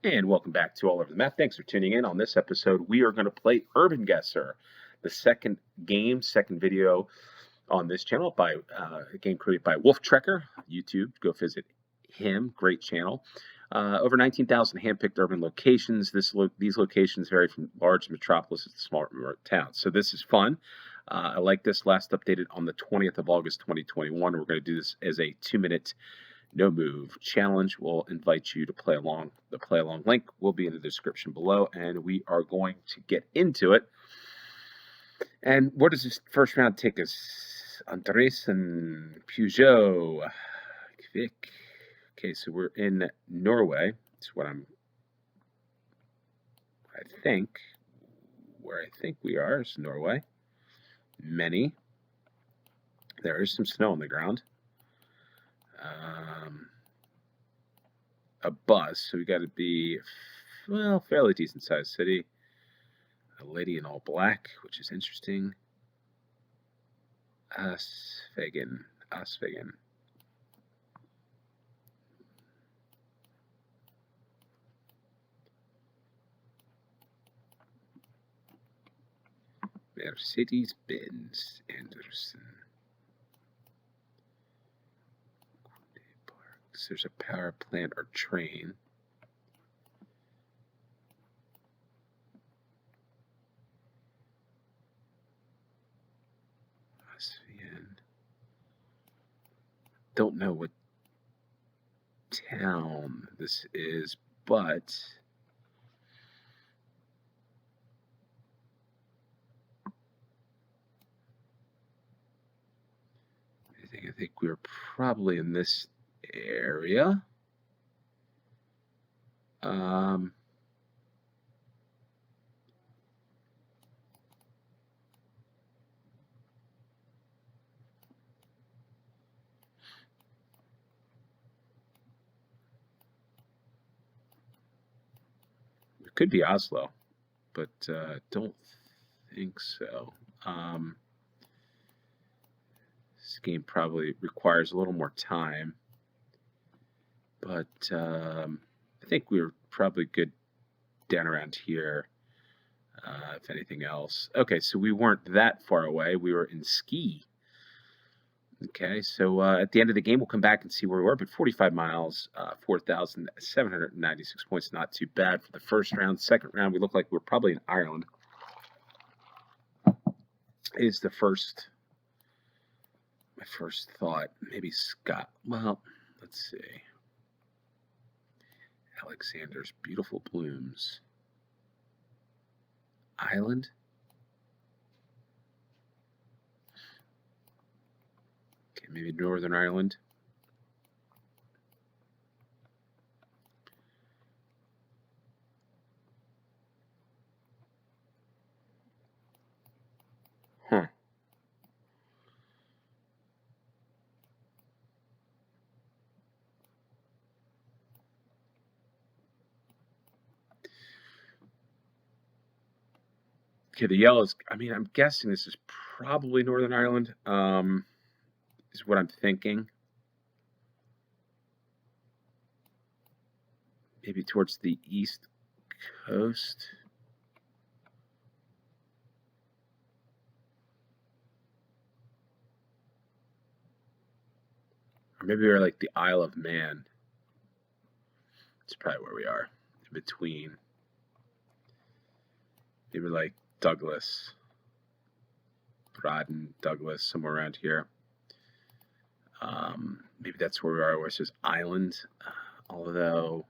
And welcome back to All Over the Map. Thanks for tuning in. On this episode, we are going to play Urbanguessr, the second video on this channel by a game created by Wolftrekker, YouTube. Go visit him. Great channel. Over 19,000 handpicked urban locations. These locations vary from large metropolises to small remote towns. So this is fun. I like this. Last updated on the 20th of August, 2021. We're going to do this as a 2-minute no move challenge. We'll invite you to play along. The play along link will be in the description below, and we are going to get into it. And where does this first round take us? Andres and Peugeot. Kvik. Okay, so we're in Norway. That's what where I think we are is Norway. There is some snow on the ground. A bus, so we got to be, well, fairly decent sized city. A lady in all black, which is interesting. Asvegen. Mercedes-Benz Anderson. There's a power plant or train. Don't know what town this is, but I think we're probably in this area. It could be Oslo, but don't think so. This game probably requires a little more time, but I think we were probably good down around here, if anything else. Okay, so we weren't that far away. We were in Ski. Okay, so at the end of the game, we'll come back and see where we were, but 45 miles, 4,796 points, not too bad for the first round. Second round, we look like we're probably in Ireland. Is my first thought. Maybe Scott. Well, let's see. Alexander's beautiful blooms. Island. Okay, maybe Northern Ireland. Huh. Okay, the yellows, I mean, I'm guessing this is probably Northern Ireland, is what I'm thinking. Maybe towards the east coast. Or maybe we're like the Isle of Man. It's probably where we are, in between. Maybe like Douglas, Braden, Douglas, somewhere around here. Maybe that's where we are, where it says island, although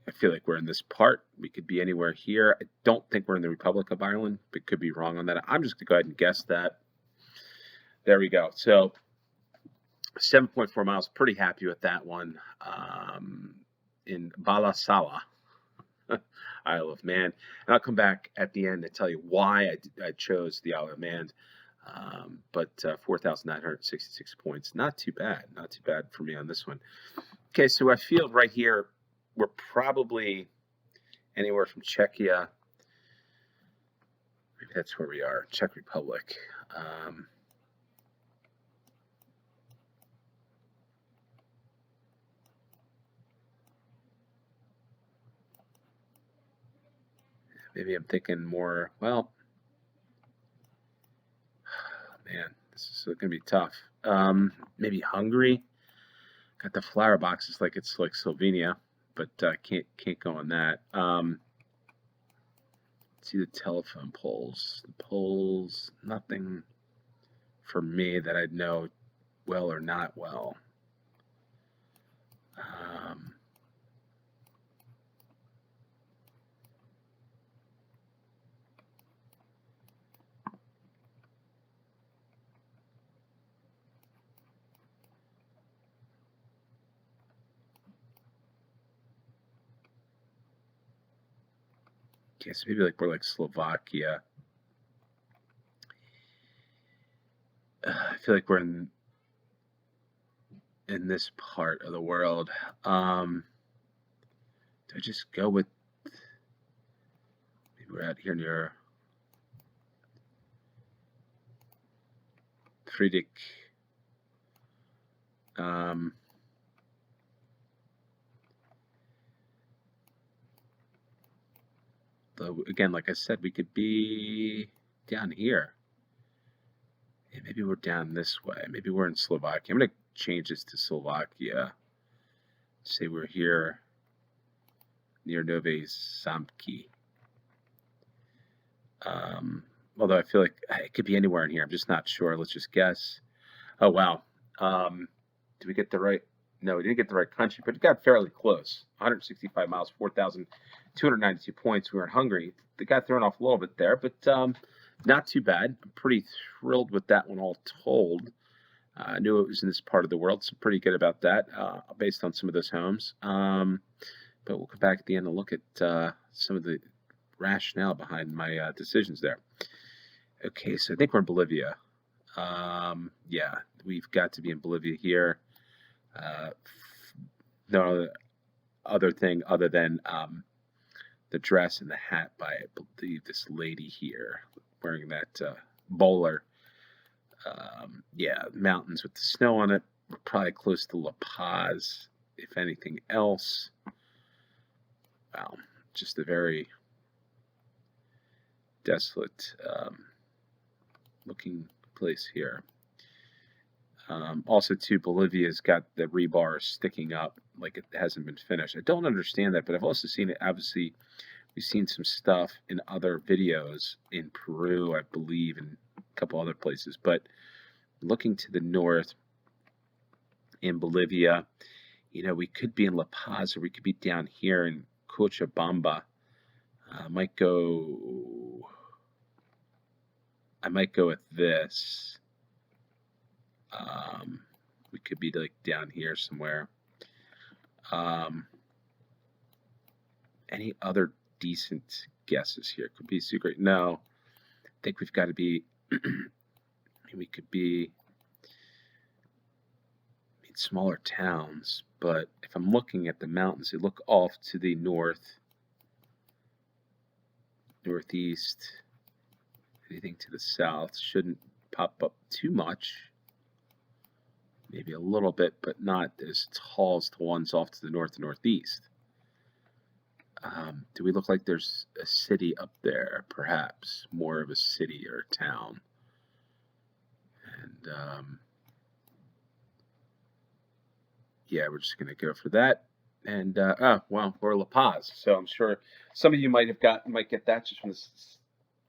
I feel like we're in this part. We could be anywhere here. I don't think we're in the Republic of Ireland, but could be wrong on that. I'm just going to go ahead and guess that. There we go. So 7.4 miles, pretty happy with that one. In Balasala, Isle of Man. And I'll come back at the end to tell you why I chose the Isle of Man. But 4,966 points. Not too bad. Not too bad for me on this one. Okay, so I feel right here we're probably anywhere from Czechia. Maybe that's where we are, Czech Republic. maybe I'm thinking more, well, man, this is going to be tough. Maybe Hungary. Got the flower boxes like it's like Slovenia, but can't go on that. See the telephone poles. The poles, nothing for me that I'd know well or not well. Guess maybe like we're like Slovakia. I feel like we're in this part of the world. Do I just go with, maybe we're out here near Friedrich. Though again, like I said, we could be down here. Yeah, maybe we're down this way. Maybe we're in Slovakia. I'm going to change this to Slovakia. Say we're here near Nové Zámky. Although I feel like it could be anywhere in here. I'm just not sure. Let's just guess. Oh, wow. Did we get the right? No, we didn't get the right country, but it got fairly close. 165 miles, 4,292 points. We were in Hungary. They got thrown off a little bit there, but not too bad. I'm pretty thrilled with that one all told. I knew it was in this part of the world, so pretty good about that based on some of those homes. But we'll come back at the end and look at some of the rationale behind my decisions there. Okay, so I think we're in Bolivia. Yeah, we've got to be in Bolivia here. No other thing other than the dress and the hat by, I believe, this lady here wearing that bowler. Yeah, mountains with the snow on it. We're probably close to La Paz, if anything else. Wow, just a very desolate looking place here. Also, too, Bolivia's got the rebar sticking up like it hasn't been finished. I don't understand that, but I've also seen it. Obviously, we've seen some stuff in other videos in Peru, I believe, and a couple other places. But looking to the north in Bolivia, you know, we could be in La Paz or we could be down here in Cochabamba. I might go with this. We could be like down here somewhere. Any other decent guesses here? Could be secret. No, I think we've got to be. We could be in smaller towns, but if I'm looking at the mountains, they look off to the northeast. Anything to the south shouldn't pop up too much. Maybe a little bit, but not as tall as the ones off to the north and northeast. Do we look like there's a city up there? Perhaps more of a city or a town. And yeah, we're just going to go for that. And well, we're La Paz, so I'm sure some of you might get that just from the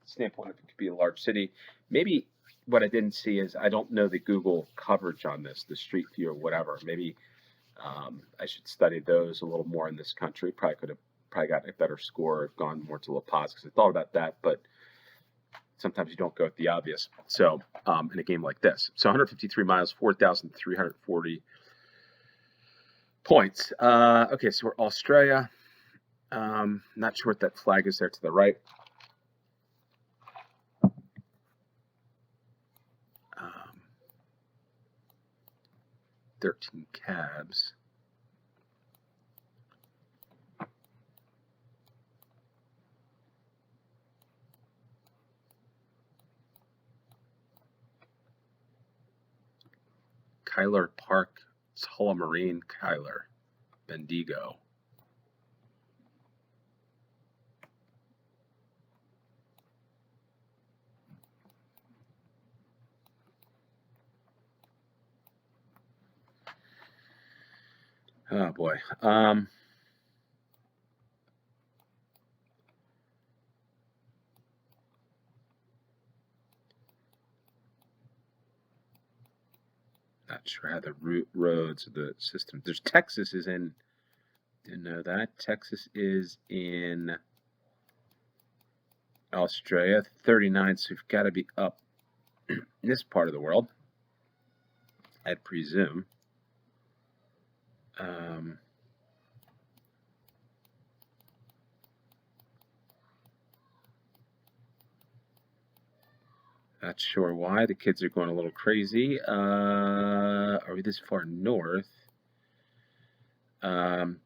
standpoint of it could be a large city. Maybe what I didn't see is I don't know the Google coverage on this, the Street View or whatever. Maybe I should study those a little more in this country. Probably gotten a better score if gone more to La Paz because I thought about that, but sometimes you don't go with the obvious. So in a game like this, so 153 miles, 4,340 points. Okay, so we're Australia. Not sure what that flag is there to the right. 13 cabs. Kyler Park, Tullamarine, Kyler, Bendigo. Oh boy. Not sure how the roads of the system. There's Texas is in. Didn't know that. Texas is in Australia. 39. So we've got to be up in this part of the world, I'd presume. Not sure why. The kids are going a little crazy. Are we this far north? Bendigo.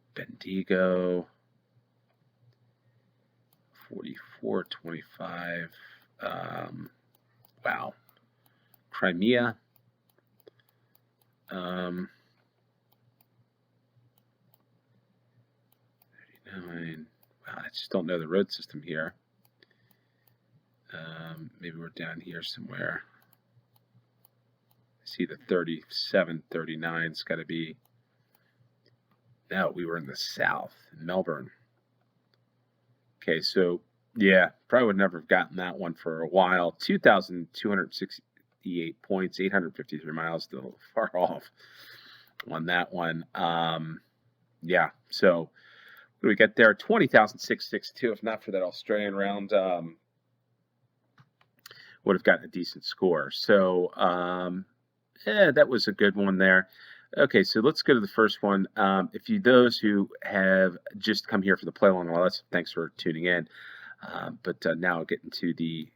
4425. Wow. Crimea. 39. Wow, I just don't know the road system here. Maybe we're down here somewhere. I see the 37, 39. It's got to be. No, we were in the south, in Melbourne. Okay, so yeah, probably would never have gotten that one for a while. 2,268 points, 853 miles, still far off on that one. Yeah, so what do we get there? 20,662. If not for that Australian round, would have gotten a decent score. So yeah, that was a good one there. Okay, so let's go to the first one. If you, those who have just come here for the play along, well, thanks for tuning in. But now I'll get into the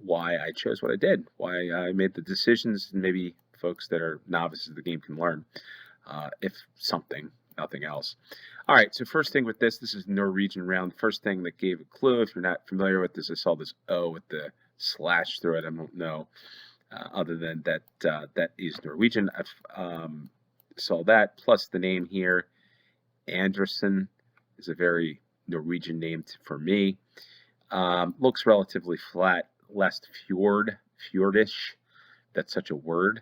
why I chose what I did, why I made the decisions, and maybe folks that are novices of the game can learn, if something, nothing else. All right, so first thing with this is Norwegian round. First thing that gave a clue, if you're not familiar with this, I saw this O with the slash through it. I don't know. Other than that, that is Norwegian. I saw that, plus the name here, Anderson, is a very Norwegian name for me. Looks relatively flat, less fjordish. That's such a word.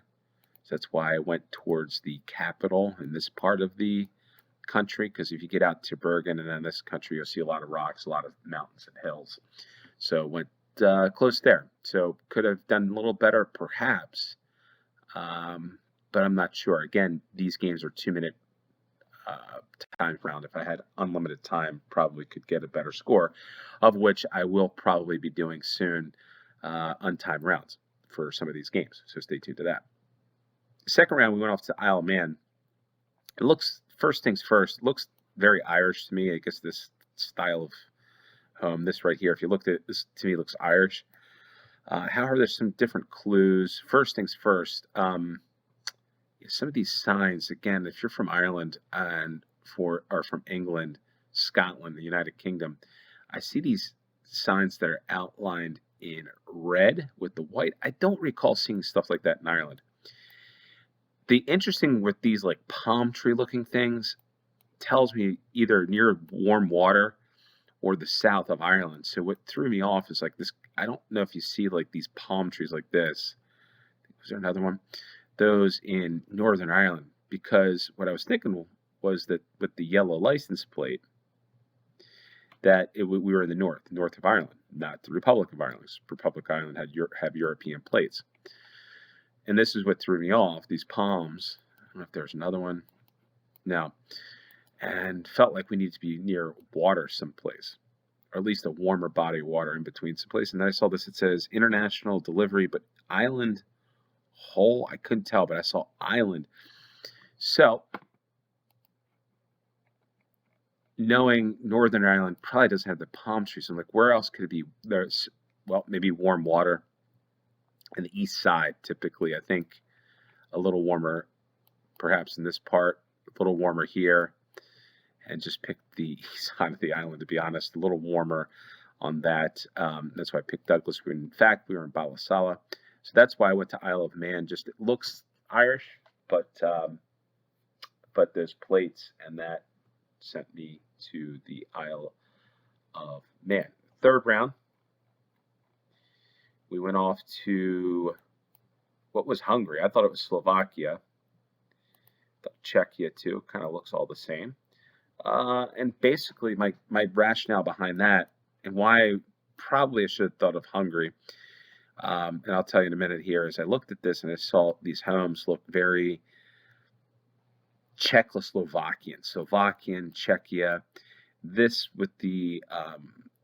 So that's why I went towards the capital in this part of the country, because if you get out to Bergen and then this country, you'll see a lot of rocks, a lot of mountains and hills. So went close there. So could have done a little better, perhaps, but I'm not sure. Again, these games are 2-minute time round. If I had unlimited time, probably could get a better score, of which I will probably be doing soon, untimed rounds for some of these games. So stay tuned to that. Second round, we went off to Isle of Man. It looks, first things first, looks very Irish to me. I guess this style of this right here, if you looked at this, to me looks Irish. However, there's some different clues. First things first, some of these signs, again, if you're from Ireland or from England, Scotland, the United Kingdom, I see these signs that are outlined in red with the white. I don't recall seeing stuff like that in Ireland. The interesting with these like palm tree looking things tells me either near warm water or the south of Ireland. So what threw me off is like this, I don't know if you see like these palm trees like this. Was there another one? Those in Northern Ireland, because what I was thinking was that with the yellow license plate, that we were in the north of Ireland, not the Republic of Ireland. Republic of Ireland have European plates. And this is what threw me off, these palms. I don't know if there's another one. No. And felt like we need to be near water someplace, or at least a warmer body of water in between someplace. And then I saw this, it says international delivery, but island whole, I couldn't tell, but I saw island. So knowing Northern Ireland probably doesn't have the palm trees, so I'm like, where else could it be? There's, well, maybe warm water in the east side, typically. I think a little warmer perhaps in this part, a little warmer here, and just picked the east side of the island, to be honest, a little warmer on that. That's why I picked Douglas. In fact, we were in Ballasalla. So that's why I went to Isle of Man. Just, it looks Irish, but there's plates, and that sent me to the Isle of Man. Third round, we went off to what was Hungary. I thought it was Slovakia. Czechia too, kind of looks all the same. And basically, my rationale behind that and why probably I should have thought of Hungary, and I'll tell you in a minute here, is I looked at this and I saw these homes look very Czechoslovakian, Czechia. This with the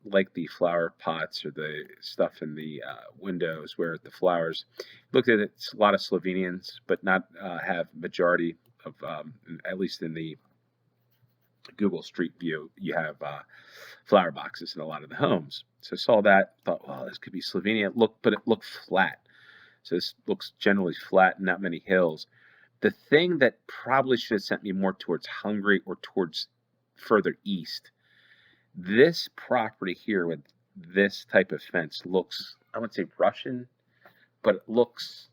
like the flower pots or the stuff in the windows where the flowers. Looked at it, it's a lot of Slovenians, but not have majority of at least in the Google Street View, you have flower boxes in a lot of the homes. So I saw that, thought, well, this could be Slovenia. But it looked flat. So this looks generally flat and not many hills. The thing that probably should have sent me more towards Hungary or towards further east, this property here with this type of fence looks, I wouldn't say Russian, but it looks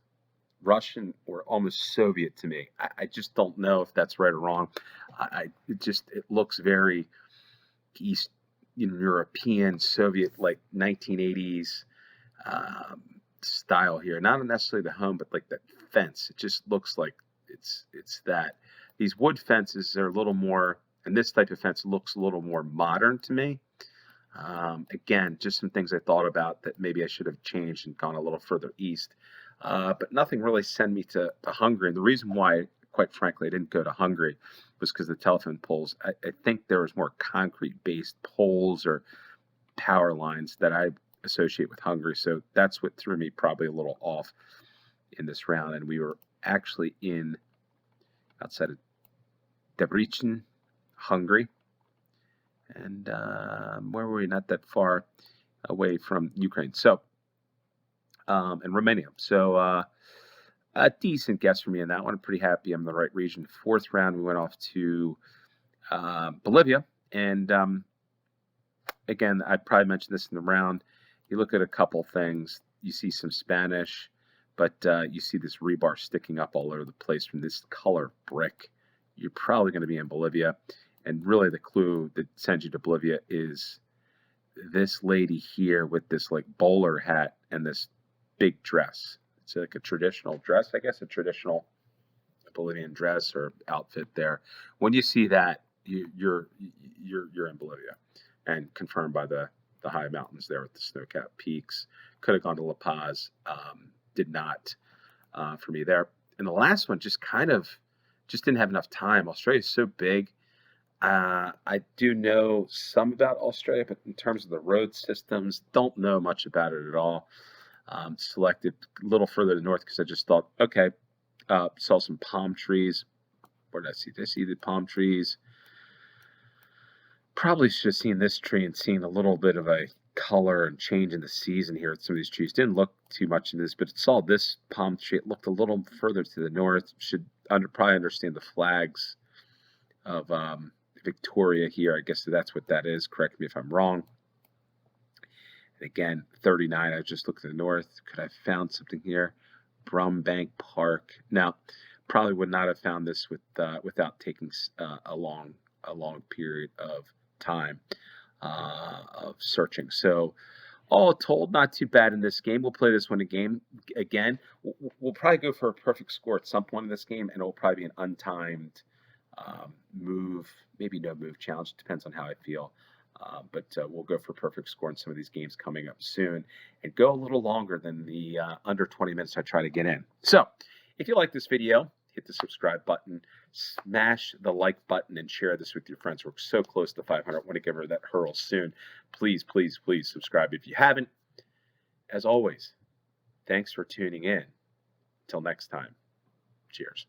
Russian or almost Soviet to me. I just don't know if that's right or wrong. It looks very East European, Soviet, like 1980s style here. Not necessarily the home, but like that fence. It just looks like it's that. These wood fences are a little more, and this type of fence looks a little more modern to me. Again, just some things I thought about that maybe I should have changed and gone a little further east. But nothing really sent me to Hungary. And the reason why, quite frankly, I didn't go to Hungary was because the telephone poles, I think there was more concrete-based poles or power lines that I associate with Hungary. So that's what threw me probably a little off in this round. And we were actually outside of Debrecen, Hungary. And where were we? Not that far away from Ukraine. So, and Romania. So, a decent guess for me in that one. I'm pretty happy I'm in the right region. Fourth round, we went off to Bolivia. And again, I probably mentioned this in the round. You look at a couple things. You see some Spanish, but you see this rebar sticking up all over the place from this color brick. You're probably going to be in Bolivia. And really the clue that sends you to Bolivia is this lady here with this like bowler hat and this big dress. It's like a traditional dress, I guess, a traditional Bolivian dress or outfit there. When you see that, you're in Bolivia, and confirmed by the high mountains there with the snow-capped peaks. Could have gone to La Paz, did not for me there. And the last one just didn't have enough time. Australia's so big. I do know some about Australia, but in terms of the road systems, don't know much about it at all. Selected a little further to the north because I just thought, okay, saw some palm trees. Where did I see? Did I see the palm trees? Probably should have seen this tree and seen a little bit of a color and change in the season here at some of these trees. Didn't look too much in this, but it saw this palm tree. It looked a little further to the north. Should probably understand the flags of Victoria here. I guess that's what that is. Correct me if I'm wrong. And again, 39. I just looked to the north. Could I have found something here? Brumbank Park. Now, probably would not have found this without taking a long period of time of searching. So, all told, not too bad in this game. We'll play this one again. We'll probably go for a perfect score at some point in this game, and it'll probably be an untimed move, maybe no move challenge. Depends on how I feel. But we'll go for perfect score in some of these games coming up soon and go a little longer than the under 20 minutes I try to get in. So if you like this video, hit the subscribe button, smash the like button, and share this with your friends. We're so close to 500. I want to give her that hurl soon. Please, please, please subscribe if you haven't. As always, thanks for tuning in. Till next time, cheers.